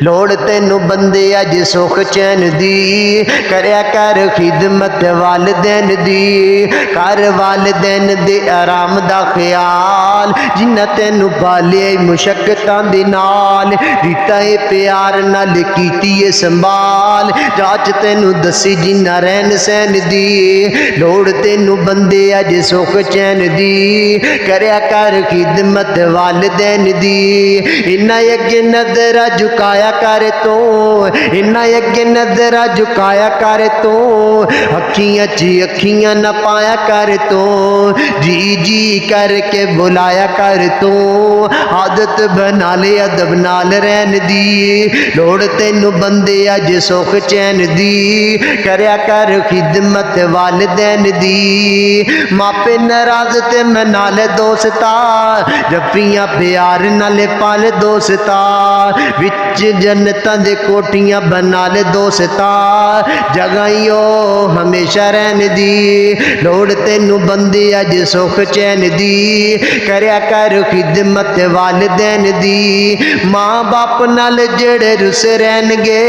लोड़ तेनू बंदे अज सुख चैन दी, करया कर खिदमत वालदैन दी, कर वालदैन दे आराम दा ख्याल, जिन्ना तेनू पालिया मुशक्कतां दे नाल, दिता है प्यार नाल कीती है संभाल, जाच तेनू दसी जिन्ना रहन सहन दी, लोड़ तेनू बंदे अज सुख चैन दी, करया कर खिदमत वालदैन दी, इन्ना अगे नजरा झुकाया कर तू, इन्ना अगे नजरा झुकाया कर तू, अखियां च अखियां न पाया कर तू, जी जी करके बुलाया कर तू, आदत बना ले अदब नाल रहन दी, लोड़ तेनू बंदे अज सुख चैन दी, करया कर खिदमत वालदैन दी, मापे नाराज ते मना ले दोस्ता, जफ्फियां प्यार नाल पाल दोस्ता, विच जन्नतां दे कोठियां बना ले दोस्ता, जगाइयो हमेशा रहन दी, लोड़ तेनू बंदे अज सुख चैन दी, करया कर खिदमत वालदैन दी, मां बाप नाल जेड़े रुस रहनगे,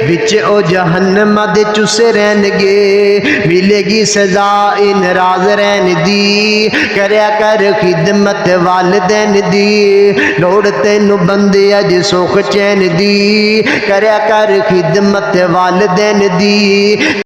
विच ओ जहन्नम दे चुस रहनगे, मिलेगी सजा नाराज रहन दी, करया कर खिदमत वालदैन दी, लोड़ तेनू बंदे अज सुख चैन दी, करया कर खिदमत वालदैन दी।